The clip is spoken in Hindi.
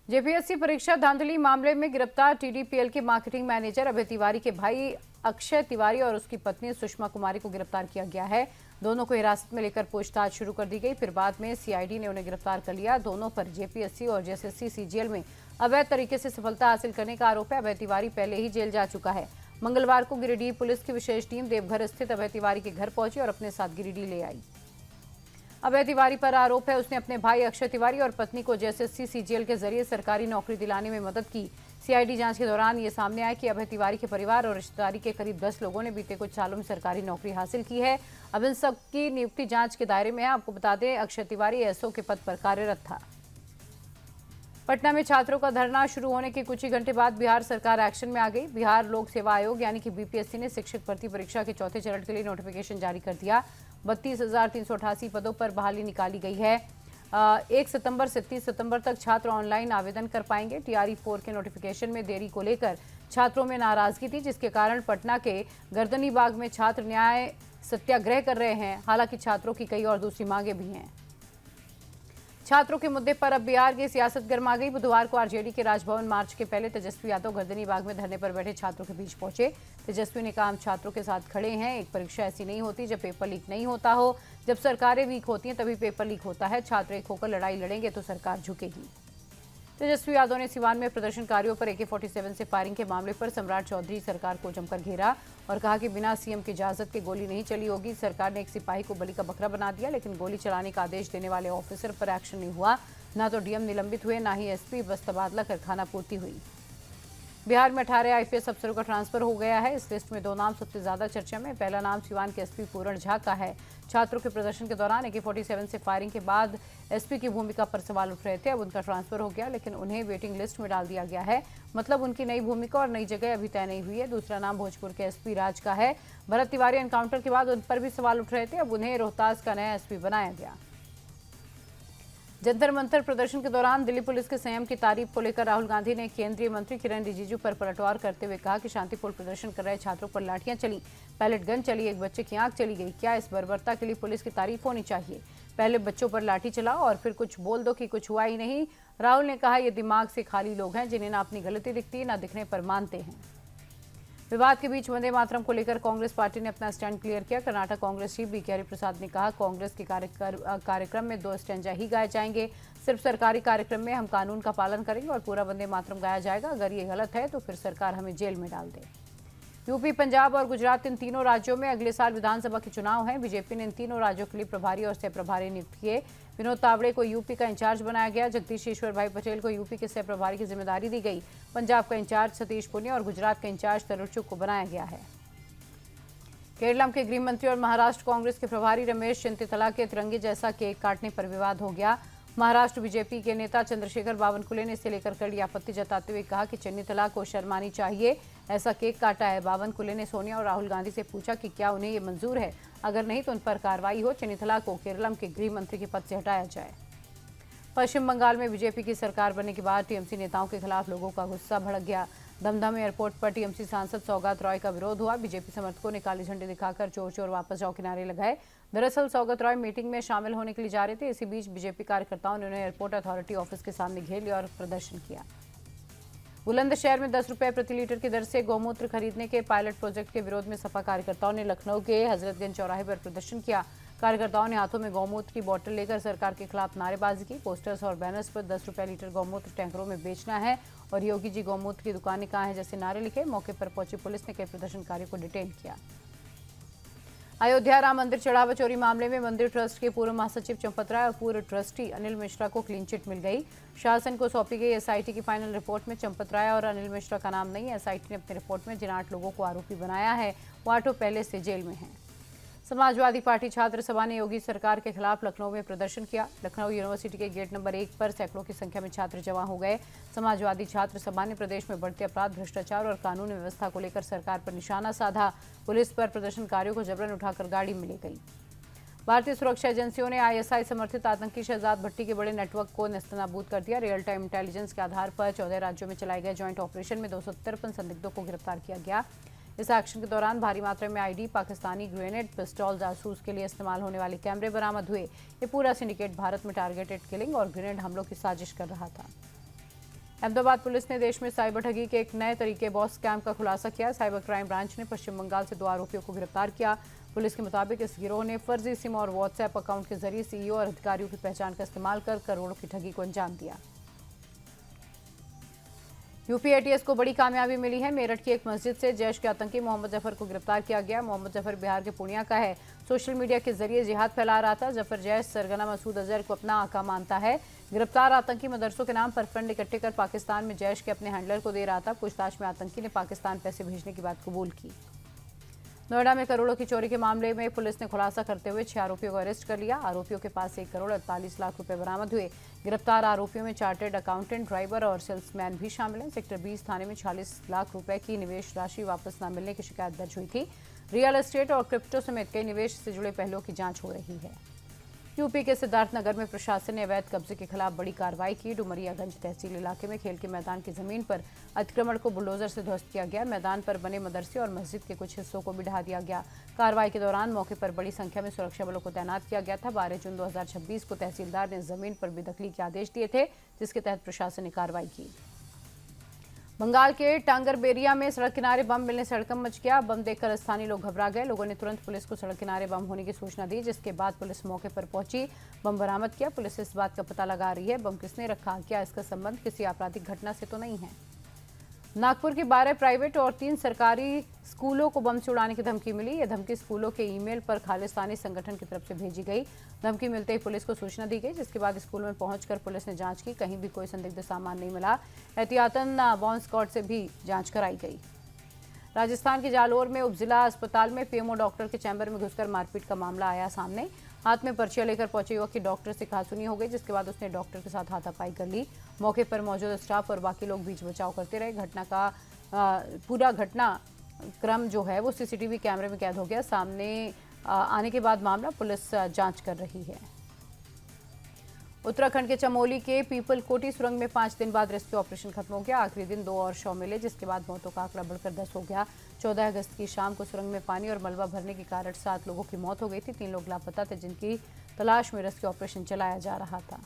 जेपीएससी परीक्षा धांधली मामले में गिरफ्तार टीडीपीएल के मार्केटिंग मैनेजर अभय तिवारी के भाई अक्षय तिवारी और उसकी पत्नी सुषमा कुमारी को गिरफ्तार किया गया है। दोनों को हिरासत में लेकर पूछताछ शुरू कर दी गई, फिर बाद में सीआईडी ने उन्हें गिरफ्तार कर लिया। दोनों पर जेपीएससी और जेएसएससी सीजीएल में अवैध तरीके से सफलता हासिल करने का आरोप है। अभय तिवारी पहले ही जेल जा चुका है। मंगलवार को गिरिडीह पुलिस की विशेष टीम देवघर स्थित अभय तिवारी के घर पहुंची और अपने साथ गिरिडीह ले आई। अभय तिवारी पर आरोप है उसने अपने भाई अक्षय तिवारी और पत्नी को जेएसएससी सीजीएल के जरिए सरकारी नौकरी दिलाने में मदद की। सीआईडी जांच के दौरान ये सामने आया कि अभय तिवारी के परिवार और रिश्तेदारी के करीब 10 लोगों ने बीते कुछ सालों में सरकारी नौकरी हासिल की है। अब इन सब की नियुक्ति जांच के दायरे में है। आपको बता दें, अक्षय तिवारी एसओ के पद पर कार्यरत था। पटना में छात्रों का धरना शुरू होने के कुछ ही घंटे बाद बिहार सरकार एक्शन में आ गई। बिहार लोक सेवा आयोग यानी कि बीपीएससी ने शिक्षक भर्ती परीक्षा के चौथे चरण के लिए नोटिफिकेशन जारी कर दिया। 32,388 पदों पर बहाली निकाली गई है। 1 सितंबर से 30 सितंबर तक छात्र ऑनलाइन आवेदन कर पाएंगे। टीआरई 4 के नोटिफिकेशन में देरी को लेकर छात्रों में नाराजगी थी, जिसके कारण पटना के गर्दनी बाग में छात्र न्याय सत्याग्रह कर रहे हैं। हालांकि छात्रों की कई और दूसरी मांगे भी हैं। छात्रों के मुद्दे पर अब बिहार की सियासत गर्मा गई। बुधवार को आरजेडी के राजभवन मार्च के पहले तेजस्वी यादव गर्दनी बाग में धरने पर बैठे छात्रों के बीच पहुंचे। तेजस्वी ने कहा, हम छात्रों के साथ खड़े हैं। एक परीक्षा ऐसी नहीं होती जब पेपर लीक नहीं होता हो। जब सरकारें वीक होती हैं तभी पेपर लीक होता है। छात्र एक होकर लड़ाई लड़ेंगे तो सरकार झुकेगी। तेजस्वी यादव ने सिवान में प्रदर्शनकारियों पर AK-47 से फायरिंग के मामले पर सम्राट चौधरी सरकार को जमकर घेरा और कहा कि बिना सीएम की इजाजत के गोली नहीं चली होगी। सरकार ने एक सिपाही को बलि का बकरा बना दिया, लेकिन गोली चलाने का आदेश देने वाले ऑफिसर पर एक्शन नहीं हुआ। न तो डीएम निलंबित हुए, न ही एसपी, बस तबादला कर खानापूर्ति हुई। बिहार में 18 आईपीएस अफसरों का ट्रांसफर हो गया है। इस लिस्ट में 2 नाम सबसे ज्यादा चर्चा में। पहला नाम सिवान के एसपी पूरण झा का है। छात्रों के प्रदर्शन के दौरान AK-47 से फायरिंग के बाद एसपी की भूमिका पर सवाल उठ रहे थे। अब उनका ट्रांसफर हो गया, लेकिन उन्हें वेटिंग लिस्ट में डाल दिया गया है। मतलब उनकी नई भूमिका और नई जगह अभी तय नहीं हुई है। दूसरा नाम भोजपुर के एसपी राज का है। भरत तिवारी एनकाउंटर के बाद उन पर भी सवाल उठ रहे थे। अब उन्हें रोहतास का नया एसपी बनाया गया। जंतर मंतर प्रदर्शन के दौरान दिल्ली पुलिस के संयम की तारीफ को लेकर राहुल गांधी ने केंद्रीय मंत्री किरण रिजिजू पर पलटवार करते हुए कहा कि शांतिपूर्ण प्रदर्शन कर रहे छात्रों पर लाठियां चली, पैलेट गन चली, एक बच्चे की आंख चली गई। क्या इस बर्बरता के लिए पुलिस की तारीफ होनी चाहिए? पहले बच्चों पर लाठी चलाओ और फिर कुछ बोल दो कि कुछ हुआ ही नहीं। राहुल ने कहा, ये दिमाग से खाली लोग हैं जिन्हें ना अपनी गलती दिखती ना दिखने पर मानते हैं। विवाद के बीच वंदे मातरम को लेकर कांग्रेस पार्टी ने अपना स्टैंड क्लियर किया। कर्नाटक कांग्रेस चीफ BK हरिप्रसाद ने कहा, कांग्रेस के कार्यक्रम में 2 स्टैंजा ही गाए जाएंगे। सिर्फ सरकारी कार्यक्रम में हम कानून का पालन करेंगे और पूरा वंदे मातरम गाया जाएगा। अगर ये गलत है तो फिर सरकार हमें जेल में डाल दे। यूपी, पंजाब और गुजरात, इन तीनों राज्यों में अगले साल विधानसभा के चुनाव हैं। बीजेपी ने इन तीनों राज्यों के लिए प्रभारी और सह प्रभारी नियुक्त किए। विनोद तावड़े को यूपी का इंचार्ज बनाया गया। जगदीश ईश्वर भाई पटेल को यूपी के सह प्रभारी की जिम्मेदारी दी गई। पंजाब का इंचार्ज सतीश पुनिया और गुजरात का इंचार्ज तरुण चुग को बनाया गया है। केरलम के गृह मंत्री और महाराष्ट्र कांग्रेस के प्रभारी रमेश चिंतितला के तिरंगे जैसा केक काटने पर विवाद हो गया। महाराष्ट्र बीजेपी के नेता चंद्रशेखर बावनकुले ने इसे लेकर कड़ी आपत्ति जताते हुए कहा कि चिन्नीतला को शर्म आनी चाहिए, ऐसा केक काटा है। बावनकुले ने सोनिया और राहुल गांधी से पूछा कि क्या उन्हें ये मंजूर है, अगर नहीं तो उन पर कार्रवाई हो। चिन्नीतला को केरलम के गृह मंत्री के पद से हटाया जाए। पश्चिम बंगाल में बीजेपी की सरकार बनने के बाद टीएमसी नेताओं के खिलाफ लोगों का गुस्सा भड़क गया। दमदम एयरपोर्ट पर टीएमसी सांसद सौगात रॉय का विरोध हुआ। बीजेपी समर्थकों ने काली झंडी दिखाकर चोर चोर वापस जाओ के नारे लगाए। दरअसल सौगात रॉय मीटिंग में शामिल होने के लिए जा रहे थे। इसी बीच बीजेपी कार्यकर्ताओं ने उन्हें एयरपोर्ट अथॉरिटी ऑफिस के सामने घेर लिया और प्रदर्शन किया। बुलंदशहर में 10 रुपये प्रति लीटर की दर से गौमूत्र खरीदने के पायलट प्रोजेक्ट के विरोध में सपा कार्यकर्ताओं ने लखनऊ के हजरतगंज चौराहे पर प्रदर्शन किया। कार्यकर्ताओं ने हाथों में गौमूत्र की बोतल लेकर सरकार के खिलाफ नारेबाजी की। पोस्टर्स और बैनर्स पर 10 रुपये लीटर गौमूत्र टैंकरों में बेचना है और योगी जी गौमूत्र की दुकानें कहाँ हैं जैसे नारे लिखे। मौके पर पहुंची पुलिस ने कई प्रदर्शनकारियों को डिटेन किया। अयोध्या राम मंदिर चढ़ावा चोरी मामले में मंदिर ट्रस्ट के पूर्व महासचिव चंपत राय और पूर्व ट्रस्टी अनिल मिश्रा को क्लीन चिट मिल गई। शासन को सौंपी गई एसआईटी की फाइनल रिपोर्ट में चंपत राय और अनिल मिश्रा का नाम नहीं है। एसआईटी ने अपनी रिपोर्ट में जिन 8 लोगों को आरोपी बनाया है वो 8 पहले से जेल में हैं। समाजवादी पार्टी छात्र सभा ने योगी सरकार के खिलाफ लखनऊ में प्रदर्शन किया। लखनऊ यूनिवर्सिटी के गेट नंबर 1 पर सैकड़ों की संख्या में छात्र जमा हो गए। समाजवादी छात्र सभा ने प्रदेश में बढ़ते अपराध, भ्रष्टाचार और कानून व्यवस्था को लेकर सरकार पर निशाना साधा। पुलिस पर प्रदर्शनकारियों को जबरन उठाकर गाड़ी में ले गई। भारतीय सुरक्षा एजेंसियों ने ISI समर्थित आतंकी शहजाद भट्टी के बड़े नेटवर्क को नेस्तनाबूद कर दिया। रियल टाइम इंटेलिजेंस के आधार पर 14 राज्यों में चलाए गए ज्वाइंट ऑपरेशन में 253 संदिग्धों को गिरफ्तार किया गया। इस एक्शन के दौरान भारी मात्रा में आईडी, पाकिस्तानी ग्रेनेड, पिस्टल, जासूस के लिए इस्तेमाल होने वाले कैमरे बरामद हुए। ये पूरा सिंडिकेट भारत में टारगेटेड किलिंग और ग्रेनेड हमलों की साजिश कर रहा था। अहमदाबाद पुलिस ने देश में साइबर ठगी के एक नए तरीके बॉस स्कैम का खुलासा किया। साइबर क्राइम ब्रांच ने पश्चिम बंगाल से 2 आरोपियों को गिरफ्तार किया। पुलिस के मुताबिक इस गिरोह ने फर्जी सिम और व्हाट्सएप अकाउंट के जरिए सीईओ और अधिकारियों की पहचान का इस्तेमाल कर करोड़ों की ठगी को अंजाम दिया। यूपी एटीएस को बड़ी कामयाबी मिली है। मेरठ की एक मस्जिद से जैश के आतंकी मोहम्मद जफर को गिरफ्तार किया गया। मोहम्मद जफर बिहार के पूर्णिया का है। सोशल मीडिया के जरिए जिहाद फैला रहा था। जफर जैश सरगना मसूद अजहर को अपना आका मानता है। गिरफ्तार आतंकी मदरसों के नाम पर फंड इकट्ठे कर पाकिस्तान में जैश के अपने हैंडलर को दे रहा था। पूछताछ में आतंकी ने पाकिस्तान पैसे भेजने की बात कबूल की। नोएडा में करोड़ों की चोरी के मामले में पुलिस ने खुलासा करते हुए 6 आरोपियों को अरेस्ट कर लिया। आरोपियों के पास 1 करोड़ 48 लाख रुपए बरामद हुए। गिरफ्तार आरोपियों में चार्टर्ड अकाउंटेंट, ड्राइवर और सेल्समैन भी शामिल हैं। सेक्टर 20 थाने में 40 लाख रुपए की निवेश राशि वापस न मिलने की शिकायत दर्ज हुई थी। रियल एस्टेट और क्रिप्टो समेत कई निवेश से जुड़े पहलुओं की जांच हो रही है। यूपी के सिद्धार्थनगर में प्रशासन ने अवैध कब्जे के खिलाफ बड़ी कार्रवाई की। डुमरियागंज तहसील इलाके में खेल के मैदान की जमीन पर अतिक्रमण को बुलडोजर से ध्वस्त किया गया। मैदान पर बने मदरसे और मस्जिद के कुछ हिस्सों को भी ढहा दिया गया। कार्रवाई के दौरान मौके पर बड़ी संख्या में सुरक्षा बलों को तैनात किया गया था। 12 जून 2026 को तहसीलदार ने जमीन पर बेदखली के आदेश दिए थे, जिसके तहत प्रशासन ने कार्रवाई की। बंगाल के टांगरबेरिया में सड़क किनारे बम मिलने से हड़कंप मच गया। बम देखकर स्थानीय लोग घबरा गए। लोगों ने तुरंत पुलिस को सड़क किनारे बम होने की सूचना दी, जिसके बाद पुलिस मौके पर पहुंची, बम बरामद किया। पुलिस इस बात का पता लगा रही है बम किसने रखा, क्या इसका संबंध किसी आपराधिक घटना से तो नहीं है। नागपुर की 12 प्राइवेट और 3 सरकारी स्कूलों को बम से उड़ाने की धमकी मिली। यह धमकी स्कूलों के ईमेल पर खालिस्तानी संगठन की तरफ से भेजी गई। धमकी मिलते ही पुलिस को सूचना दी गई, जिसके बाद स्कूल में पहुंचकर पुलिस ने जांच की। कहीं भी कोई संदिग्ध सामान नहीं मिला। एहतियातन बॉम्ब स्क्वाड से भी जांच कराई गई। राजस्थान के जालोर में उपजिला अस्पताल में पीएमओ डॉक्टर के चैम्बर में घुसकर मारपीट का मामला आया सामने। हाथ में पर्चियां लेकर पहुंचे युवक की डॉक्टर से कहासुनी हो गई, जिसके बाद उसने डॉक्टर के साथ हाथापाई कर ली। मौके पर मौजूद स्टाफ और बाकी लोग बीच बचाव करते रहे। घटना का पूरा घटना क्रम जो है वो सीसीटीवी कैमरे में कैद हो गया। सामने आने के बाद मामला पुलिस जांच कर रही है। उत्तराखंड के चमोली के पीपल कोटी सुरंग में 5 दिन बाद रेस्क्यू ऑपरेशन खत्म हो गया। आखिरी दिन 2 और शव मिले, जिसके बाद मौतों का आंकड़ा बढ़कर 10 हो गया। 14 अगस्त की शाम को सुरंग में पानी और मलबा भरने के कारण 7 लोगों की मौत हो गई थी। 3 लोग लापता थे, जिनकी तलाश में रेस्क्यू ऑपरेशन चलाया जा रहा था।